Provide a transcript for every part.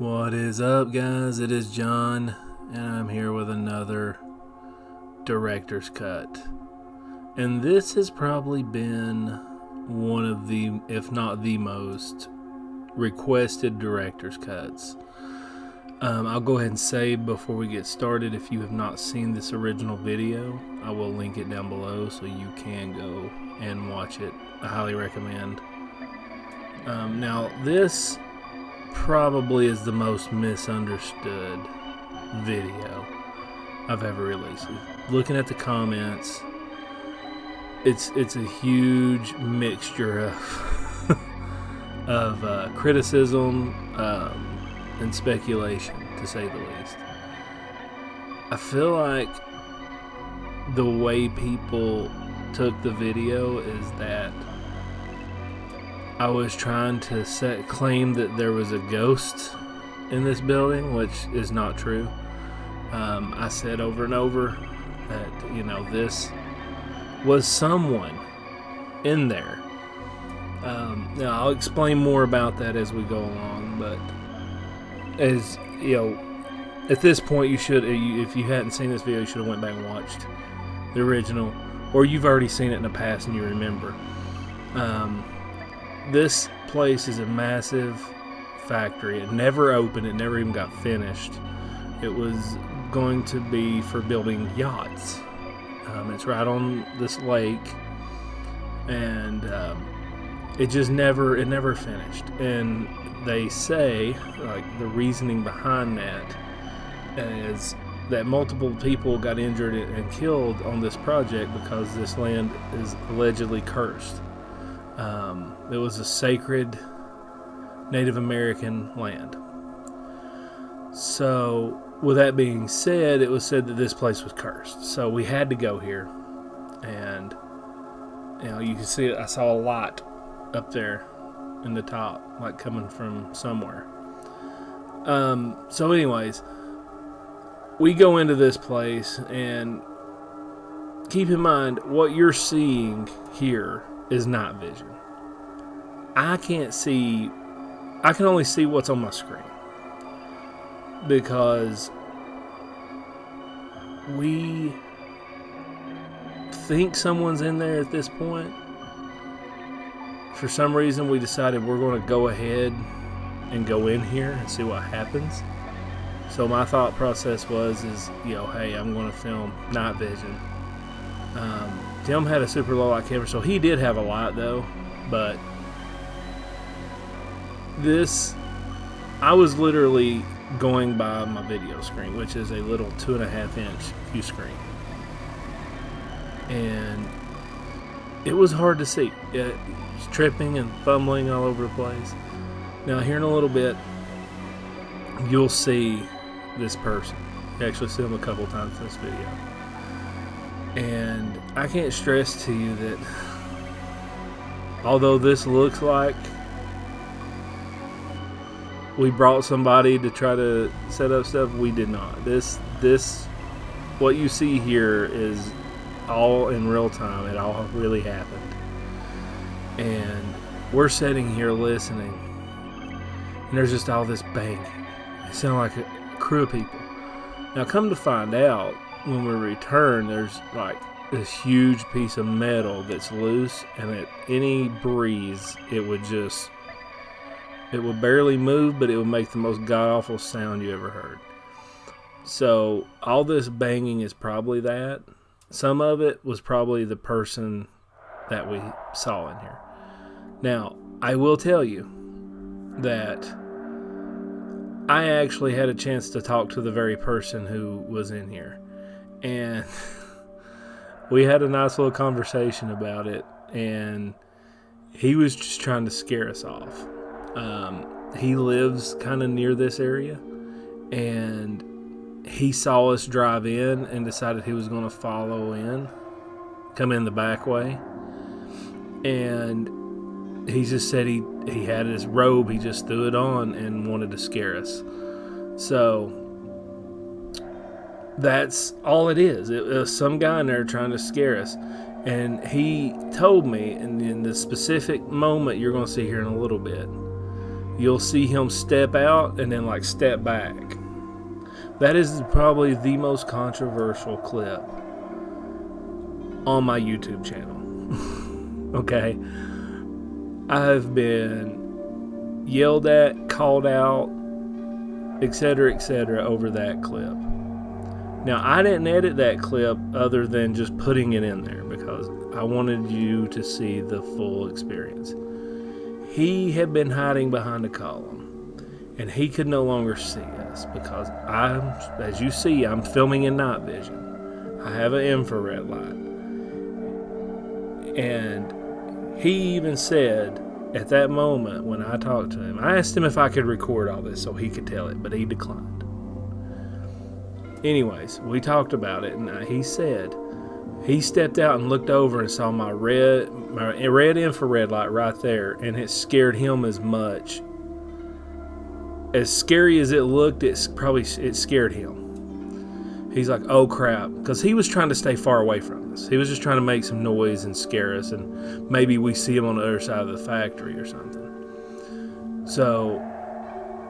What is up, guys? It is John, and I'm here with another director's cut. And this has probably been one of the, if not the most, requested director's cuts. I'll go ahead and say before we get started, if you have not seen this original video, I will link it down below so you can go and watch it. I highly recommend. Now, this probably is the most misunderstood video I've ever released. Looking at the comments, it's a huge mixture of criticism and speculation, to say the least. I feel like the way people took the video is that I was trying to claim that there was a ghost in this building, which is not true. I said over and over that, this was someone in there. Now, I'll explain more about that as we go along, but as at this point, if you hadn't seen this video, you should have went back and watched the original, or you've already seen it in the past and you remember. This place is a massive factory. It never opened. It never even got finished. It was going to be for building yachts. It's right on this lake, and it never finished. And they say, like, the reasoning behind that is that multiple people got injured and killed on this project because this land is allegedly cursed. It was a sacred Native American land. So, with that being said, it was said that this place was cursed. So we had to go here. And, you can see it. I saw a lot up there in the top, like coming from somewhere. So anyways, we go into this place, and keep in mind, what you're seeing here is night vision. I can only see what's on my screen, because we think someone's in there at this point. For some reason, we decided we're going to go ahead and go in here and see what happens. So my thought process is, hey, I'm going to film night vision. Tim had a super low light camera, so he did have a light though, but I was literally going by my video screen, which is a little 2.5-inch view screen, and it was hard to see. It was tripping and fumbling all over the place. Now, here in a little bit, you'll see this person. You actually see them a couple times in this video. And I can't stress to you that although this looks like we brought somebody to try to set up stuff, we did not. This what you see here is all in real time. It all really happened. And we're sitting here listening, and there's just all this banging. It sounds like a crew of people. Now, come to find out, when we return, there's like this huge piece of metal that's loose, and at any breeze, it would barely move, but it would make the most god-awful sound you ever heard. So, all this banging is probably that. Some of it was probably the person that we saw in here. Now, I will tell you that I actually had a chance to talk to the very person who was in here. And we had a nice little conversation about it, and he was just trying to scare us off. He lives kind of near this area, and he saw us drive in and decided he was going to come in the back way. And he just said he had his robe, he just threw it on and wanted to scare us. So that's all it is. It was some guy in there trying to scare us. And he told me, and in the specific moment you're going to see here in a little bit, you'll see him step out and then like step back. That is probably the most controversial clip on my YouTube channel. Okay? I've been yelled at, called out, etc., over that clip. Now, I didn't edit that clip other than just putting it in there because I wanted you to see the full experience. He had been hiding behind a column, and he could no longer see us because as you see, I'm filming in night vision. I have an infrared light. And he even said at that moment when I talked to him, I asked him if I could record all this so he could tell it, but he declined. Anyways, we talked about it, and he said he stepped out and looked over and saw my red infrared light right there, and it scared him as much. As scary as it looked, it scared him. He's like, oh crap, because he was trying to stay far away from us. He was just trying to make some noise and scare us, and maybe we see him on the other side of the factory or something. So,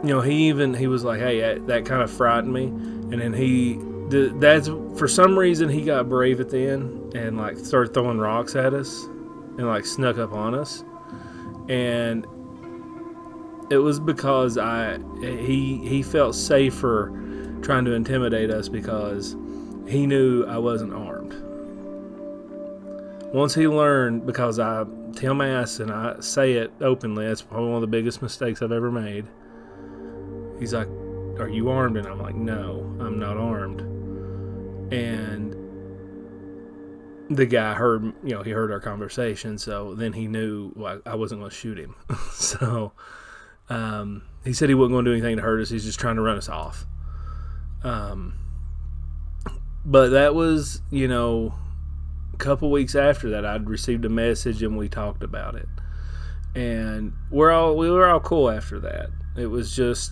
he was like, hey, that kind of frightened me. And then that's for some reason he got brave at the end and like started throwing rocks at us and like snuck up on us. And it was because he felt safer trying to intimidate us because he knew I wasn't armed. Once he learned, because I tell my ass and I say it openly, that's probably one of the biggest mistakes I've ever made. He's like, are you armed? And I'm like, no, I'm not armed. And the guy heard, he heard our conversation, so then he knew I wasn't going to shoot him. So he said he wasn't going to do anything to hurt us. He's just trying to run us off. But that was, a couple weeks after that, I'd received a message and we talked about it. And we were all cool after that. It was just,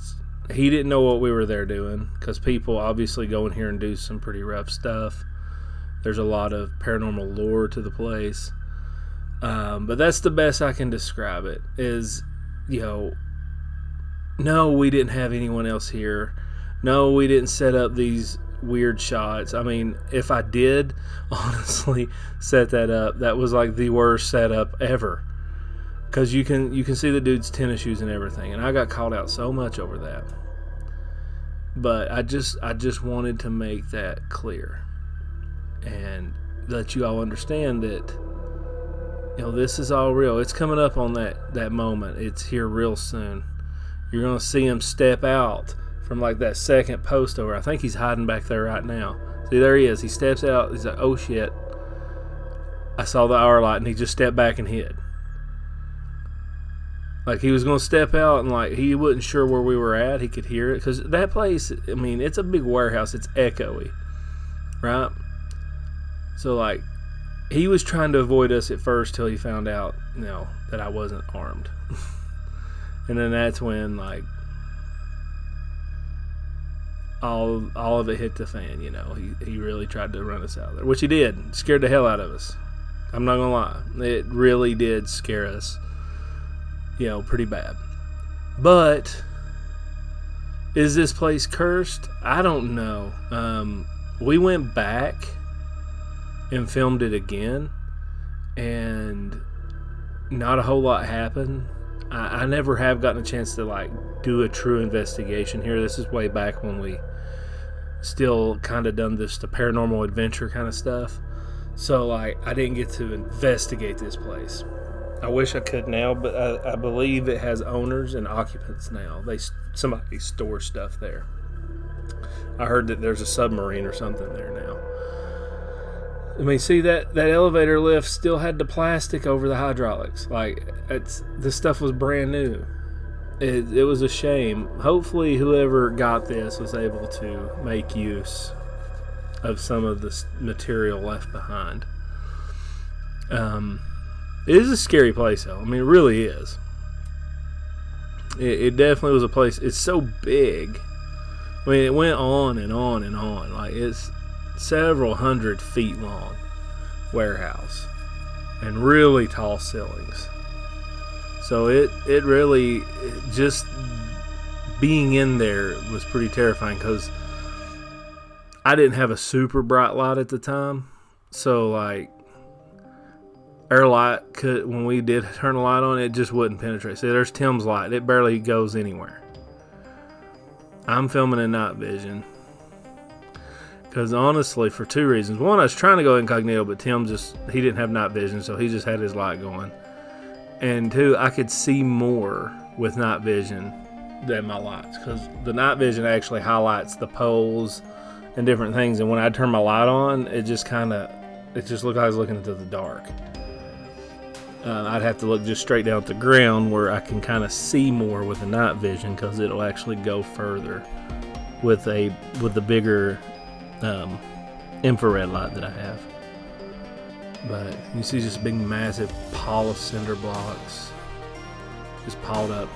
he didn't know what we were there doing because people obviously go in here and do some pretty rough stuff. There's a lot of paranormal lore to the place. But that's the best I can describe it is, no, we didn't have anyone else here. No, we didn't set up these weird shots. I mean, if I did honestly set that up, that was like the worst setup ever. Because you can see the dude's tennis shoes and everything, and I got called out so much over that. But I just wanted to make that clear and let you all understand that this is all real. It's coming up on that moment. It's here real soon. You're gonna see him step out from like that second post over. I think he's hiding back there right now. See, there he is. He steps out. He's like, oh shit, I saw the hour light, and he just stepped back and hid. Like he was going to step out and like he wasn't sure where we were at. He could hear it because that place, I mean, it's a big warehouse. It's echoey, right? So like he was trying to avoid us at first till he found out, that I wasn't armed. And then that's when like all of it hit the fan. He really tried to run us out of there, which he did. Scared the hell out of us. I'm not gonna lie, it really did scare us. Pretty bad. But is this place cursed? I don't know. We went back and filmed it again, and not a whole lot happened. I never have gotten a chance to like do a true investigation here. This is way back when we still kind of done the paranormal adventure kind of stuff. So like I didn't get to investigate this place. I wish I could now, but I believe it has owners and occupants now. Somebody stores stuff there. I heard that there's a submarine or something there now. I mean, see that elevator lift still had the plastic over the hydraulics. Like this stuff was brand new. It was a shame. Hopefully, whoever got this was able to make use of some of the material left behind. It is a scary place, though. I mean, it really is. It definitely was a place. It's so big. I mean, it went on and on and on. Like, it's several 100 feet long warehouse and really tall ceilings. So it really, just being in there was pretty terrifying because I didn't have a super bright light at the time. So like our light could, when we did turn the light on, it just wouldn't penetrate. See, there's Tim's light. It barely goes anywhere. I'm filming in night vision. Because honestly, for two reasons. One, I was trying to go incognito, but Tim he didn't have night vision, so he just had his light going. And two, I could see more with night vision than my lights. Because the night vision actually highlights the poles and different things. And when I turn my light on, it just looked like I was looking into the dark. I'd have to look just straight down at the ground where I can kind of see more with the night vision because it'll actually go further with the bigger infrared light that I have. But you see just big massive pile of cinder blocks just piled up,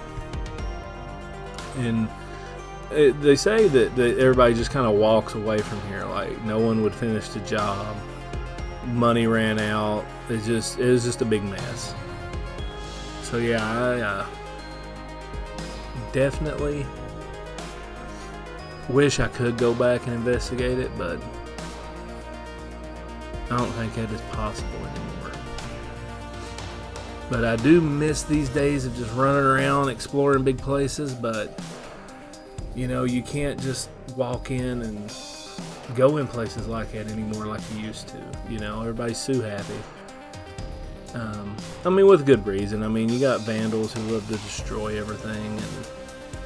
and they say that everybody just kind of walks away from here like no one would finish the job. Money ran out. It was just a big mess. So yeah, I definitely wish I could go back and investigate it, but I don't think that is possible anymore. But I do miss these days of just running around exploring big places, but you know, you can't just walk in and go in places like that anymore like you used to. You know, everybody's so happy. I mean, with good reason. I mean, you got vandals who love to destroy everything, and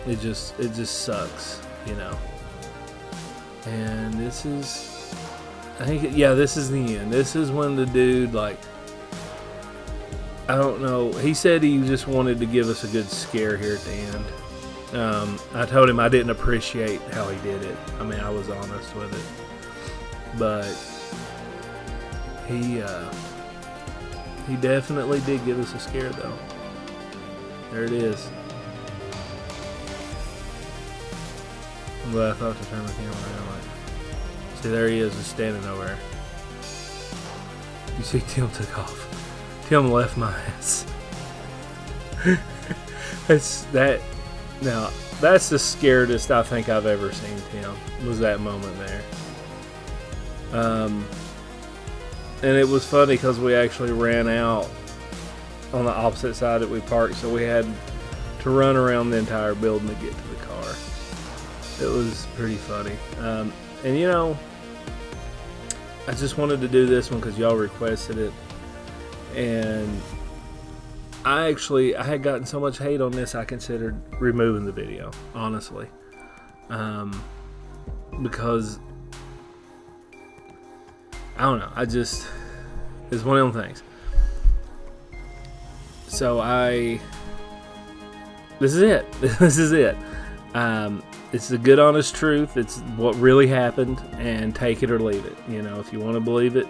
it just sucks, you know. And this is the end. This is when the dude, like, I don't know, he said he just wanted to give us a good scare here at the end. I told him I didn't appreciate how he did it. I mean, I was honest with it. But he definitely did give us a scare, though. There it is. I'm glad I thought to turn my camera around. Like, see, there he is, just standing over there. You see, Tim took off. Tim left my ass. Now, that's the scaredest I think I've ever seen Tim, was that moment there. And it was funny because we actually ran out on the opposite side that we parked, so we had to run around the entire building to get to the car. It was pretty funny. And you know, I just wanted to do this one because y'all requested it. And I had gotten so much hate on this, I considered removing the video, honestly. Because, I don't know, it's one of them things. So this is it. This is it. It's the good, honest truth. It's what really happened, and take it or leave it. You know, if you want to believe it,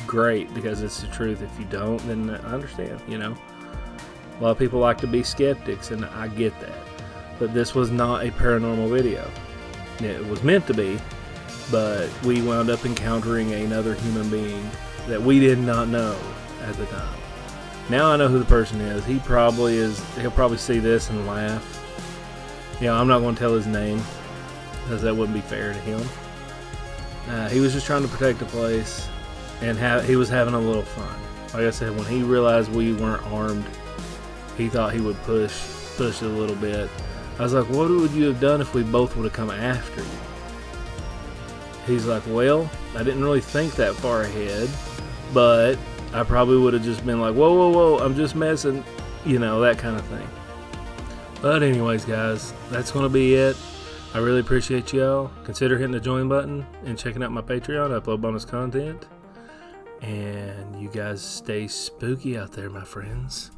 great, because it's the truth. If you don't, then I understand, you know. A lot of people like to be skeptics, and I get that. But this was not a paranormal video. It was meant to be, but we wound up encountering another human being that we did not know at the time. Now I know who the person is. He'll probably see this and laugh. You know, I'm not going to tell his name because that wouldn't be fair to him. He was just trying to protect the place, and he was having a little fun. Like I said, when he realized we weren't armed, he thought he would push it a little bit. I was like, what would you have done if we both would have come after you? He's like, well, I didn't really think that far ahead, but I probably would have just been like, whoa, I'm just messing, you know, that kind of thing. But anyways, guys, that's going to be it. I really appreciate y'all. Consider hitting the join button and checking out my Patreon. I upload bonus content. And you guys stay spooky out there, my friends.